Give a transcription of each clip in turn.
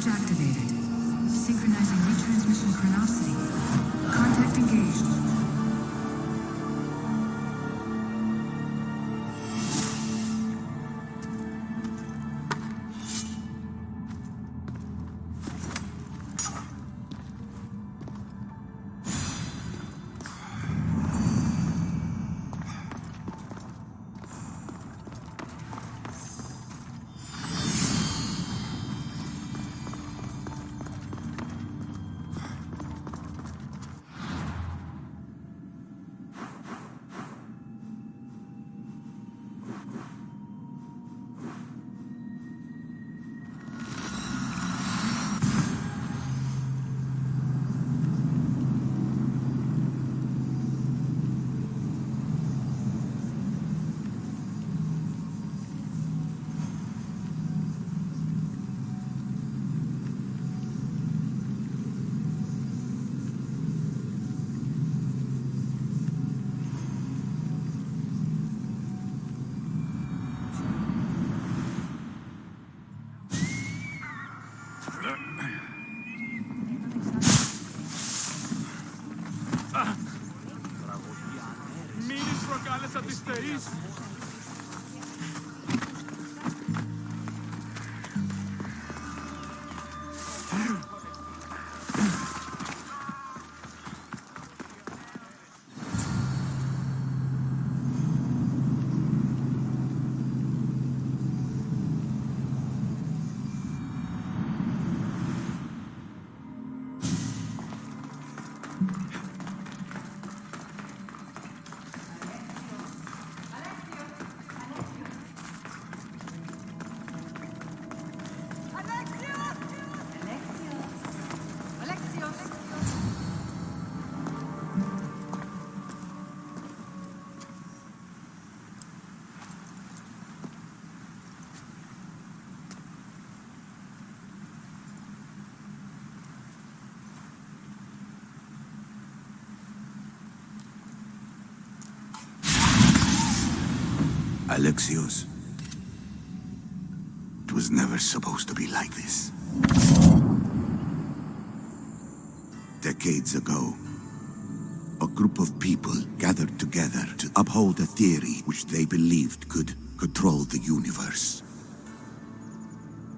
activated. Synchronizing retransmission chronicity. Contact engaged. Alexios. It was never supposed to be like this. Decades ago, a group of people gathered together to uphold a theory which they believed could control the universe.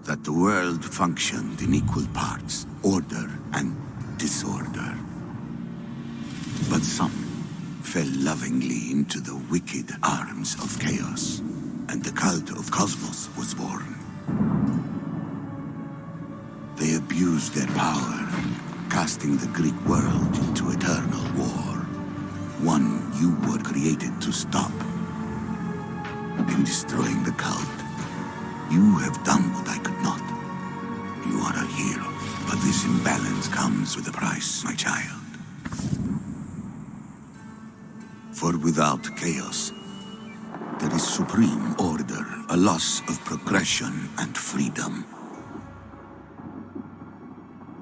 That the world functioned in equal parts, order and disorder. But some fell lovingly into the wicked arms of chaos, and the cult of Cosmos was born. They abused their power, casting the Greek world into eternal war. One you were created to stop. In destroying the cult, you have done what I could not. You are a hero, but this imbalance comes with a price, my child. For without chaos, there is supreme order, a loss of progression and freedom.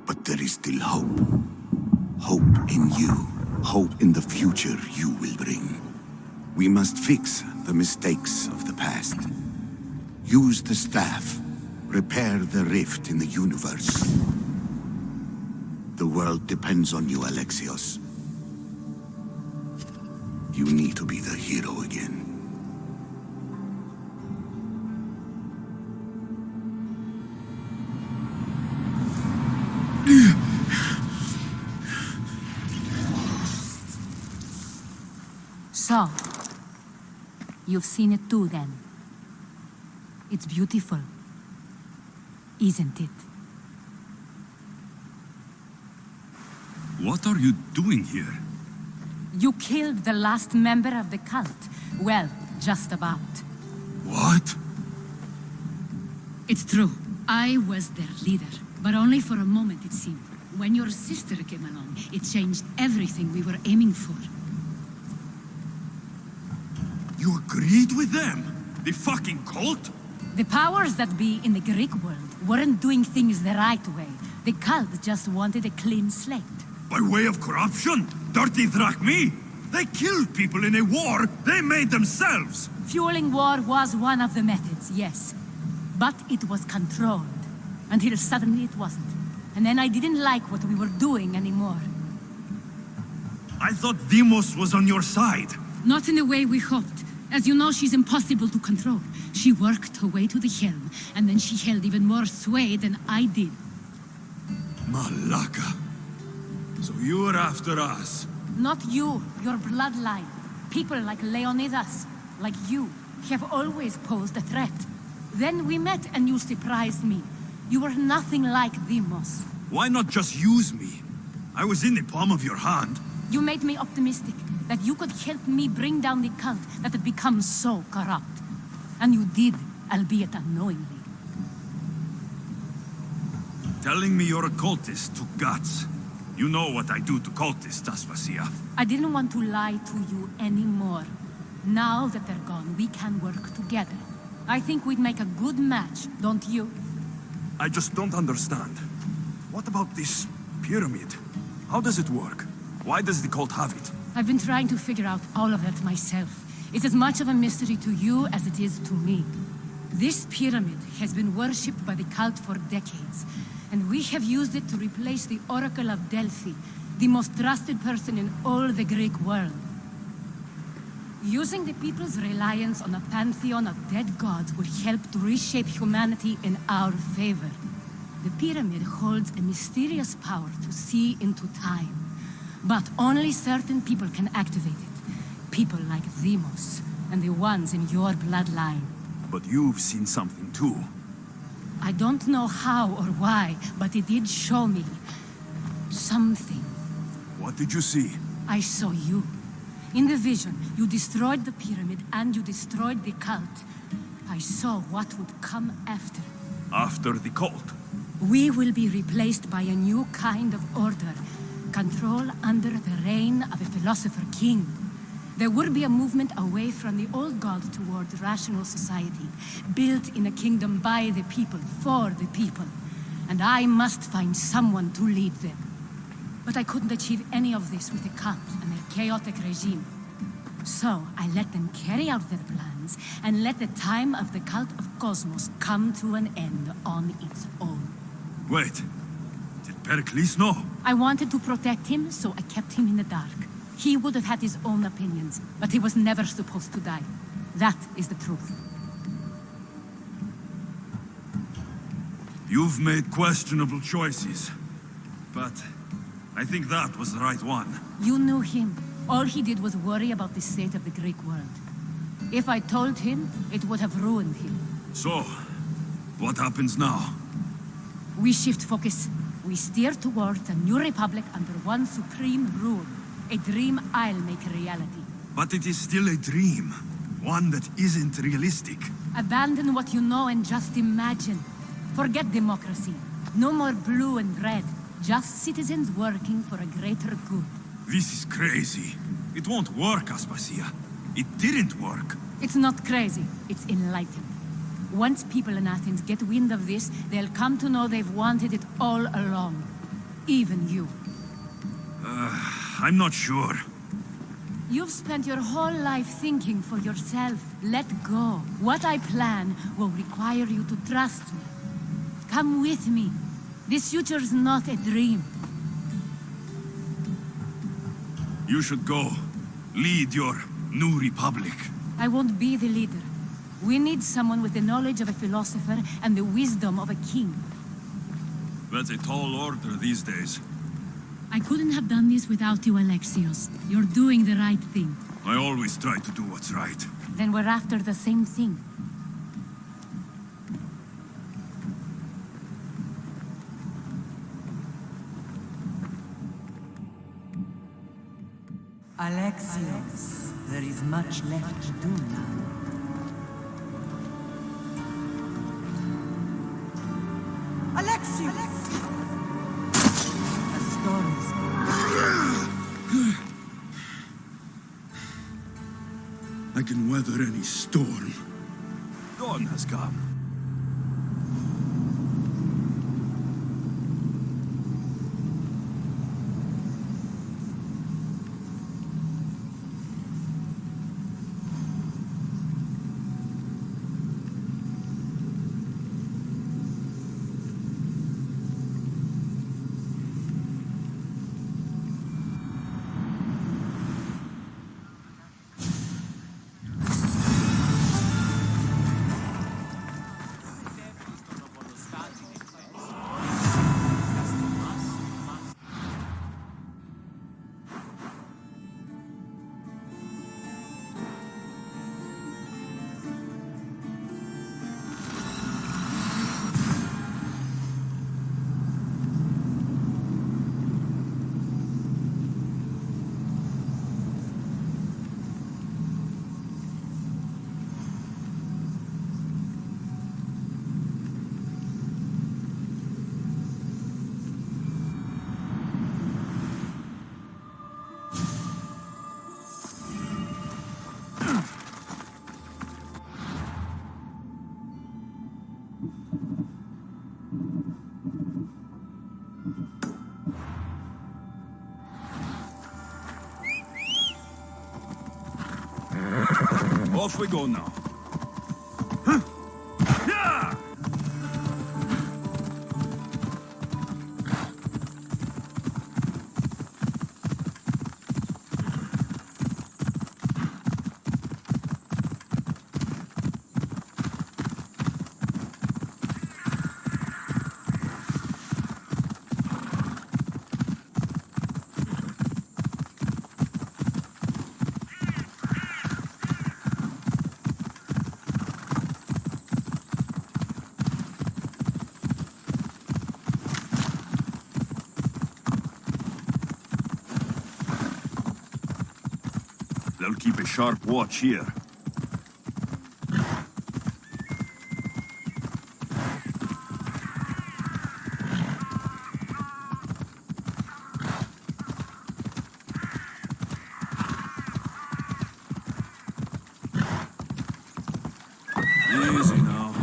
But there is still hope. Hope in you. Hope in the future you will bring. We must fix the mistakes of the past. Use the staff. Repair the rift in the universe. The world depends on you, Alexios. You need to be the hero again. So, you've seen it too then. It's beautiful, isn't it? What are you doing here? You killed the last member of the cult. Well, just about. What? It's true. I was their leader, but only for a moment it seemed. When your sister came along, it changed everything we were aiming for. You agreed with them? The fucking cult? The powers that be in the Greek world weren't doing things the right way. The cult just wanted a clean slate. By way of corruption? Dirty drachmi? They killed people in a war they made themselves! Fueling war was one of the methods, yes. But it was controlled. until suddenly it wasn't. And then I didn't like what we were doing anymore. I thought Demos was on your side. Not in the way we hoped. As you know, she's impossible to control. She worked her way to the helm, and then she held even more sway than I did. Malaka. So you were after us. Not you, your bloodline. People like Leonidas, like you, have always posed a threat. Then we met and you surprised me. You were nothing like Demos. Why not just use me? I was in the palm of your hand. You made me optimistic that you could help me bring down the cult that had become so corrupt. And you did, albeit unknowingly. Telling me you're a cultist took guts. You know what I do to cultists, Aspasia. I didn't want to lie to you anymore. Now that they're gone, we can work together. I think we'd make a good match, don't you? I just don't understand. What about this pyramid? How does it work? Why does the cult have it? I've been trying to figure out all of that myself. It's as much of a mystery to you as it is to me. This pyramid has been worshipped by the cult for decades, and we have used it to replace the Oracle of Delphi, the most trusted person in all the Greek world. Using the people's reliance on a pantheon of dead gods will help to reshape humanity in our favor. The pyramid holds a mysterious power to see into time, but only certain people can activate it. People like Demos, and the ones in your bloodline. But you've seen something too. I don't know how or why, but it did show me something. What did you see? I saw you. In the vision, you destroyed the pyramid and you destroyed the cult. I saw what would come after. After the cult? We will be replaced by a new kind of order. Control under the reign of a philosopher king. There will be a movement away from the old gods towards rational society, built in a kingdom by the people, for the people. And I must find someone to lead them. But I couldn't achieve any of this with the cult and their chaotic regime. So I let them carry out their plans and let the time of the cult of Cosmos come to an end on its own. Wait, did Pericles know? I wanted to protect him, so I kept him in the dark. He would have had his own opinions, but he was never supposed to die. That is the truth. You've made questionable choices, but I think that was the right one. You knew him. All he did was worry about the state of the Greek world. If I told him, it would have ruined him. So, what happens now? We shift focus. We steer towards a new republic under one supreme rule. A dream I'll make a reality. But it is still a dream. One that isn't realistic. Abandon what you know and just imagine. Forget democracy. No more blue and red. Just citizens working for a greater good. This is crazy. It won't work, Aspasia. It didn't work. It's not crazy. It's enlightened. Once people in Athens get wind of this, they'll come to know they've wanted it all along. Even you. I'm not sure. You've spent your whole life thinking for yourself. Let go. What I plan will require you to trust me. Come with me. This future's not a dream. You should go. Lead your new republic. I won't be the leader. We need someone with the knowledge of a philosopher and the wisdom of a king. That's a tall order these days. I couldn't have done this without you, Alexios. You're doing the right thing. I always try to do what's right. Then we're after the same thing. Alexios, there is much left to do now. Alexios! A storm's I can weather any storm. Dawn has come. Off we go now. Yeah! They'll keep a sharp watch here. Easy now.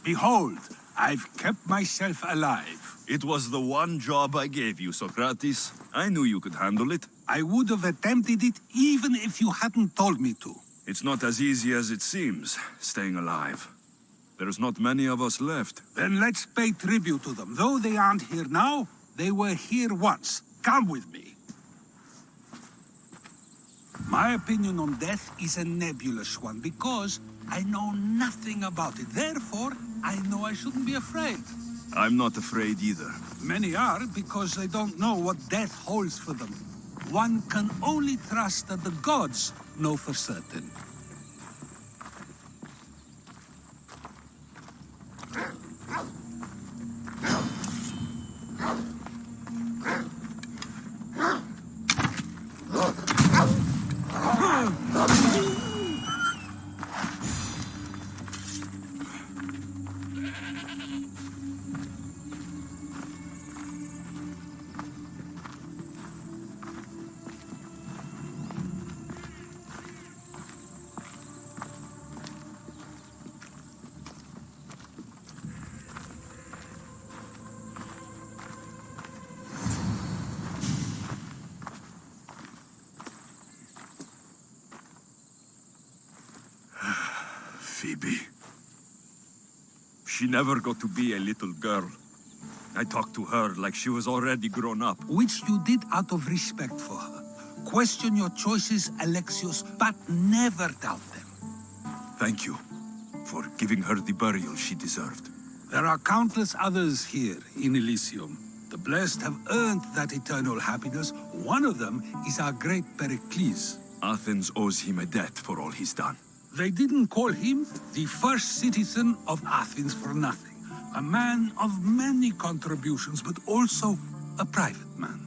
Behold, I've kept myself alive. It was the one job I gave you, Socrates. I knew you could handle it. I would have attempted it even if you hadn't told me to. It's not as easy as it seems, staying alive. There's not many of us left. Then let's pay tribute to them. Though they aren't here now, they were here once. Come with me. My opinion on death is a nebulous one because I know nothing about it. Therefore, I know I shouldn't be afraid. I'm not afraid either. Many are because they don't know what death holds for them. One can only trust that the gods know for certain. Phoebe. She never got to be a little girl. I talked to her like she was already grown up. Which you did out of respect for her. Question your choices, Alexios, but never doubt them. Thank you for giving her the burial she deserved. There are countless others here in Elysium. The blessed have earned that eternal happiness. One of them is our great Pericles. Athens owes him a debt for all he's done. They didn't call him the first citizen of Athens for nothing. A man of many contributions, but also a private man.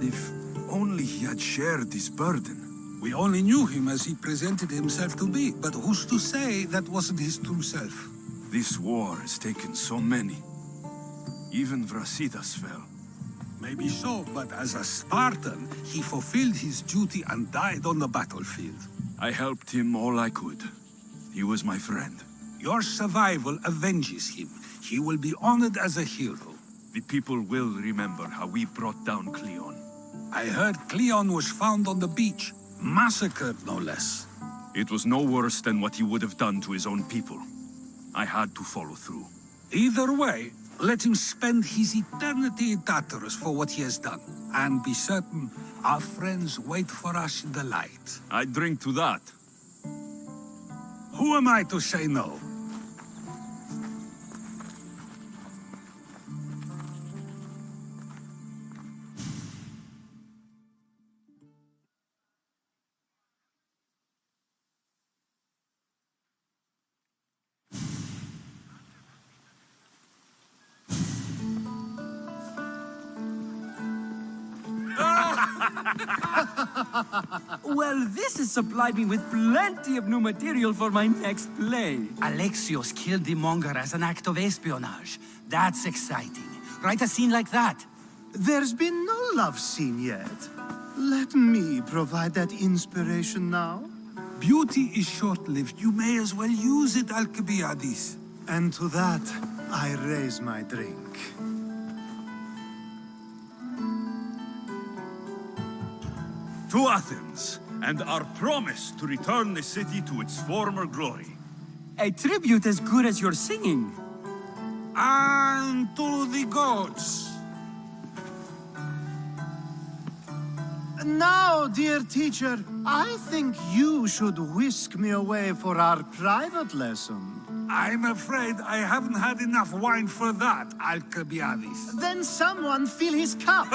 If only he had shared his burden. We only knew him as he presented himself to be, but who's to say that wasn't his true self? This war has taken so many. Even Brasidas fell. Maybe so, but as a Spartan, he fulfilled his duty and died on the battlefield. I helped him all I could. He was my friend. Your survival avenges him. He will be honored as a hero. The people will remember how we brought down Cleon. I heard Cleon was found on the beach, massacred no less. It was no worse than what he would have done to his own people. I had to follow through. Either way, let him spend his eternity in Tartarus for what he has done. And be certain, our friends wait for us in the light. I drink to that. Who am I to say no? Well, this has supplied me with plenty of new material for my next play. Alexios killed the monger as an act of espionage. That's exciting. Write a scene like that. There's been no love scene yet. Let me provide that inspiration now. Beauty is short-lived. You may as well use it, Alcibiades. And to that, I raise my drink. To Athens, and our promise to return the city to its former glory. A tribute as good as your singing. And to the gods. Now, dear teacher, I think you should whisk me away for our private lesson. I'm afraid I haven't had enough wine for that, Alcibiades. Then someone fill his cup.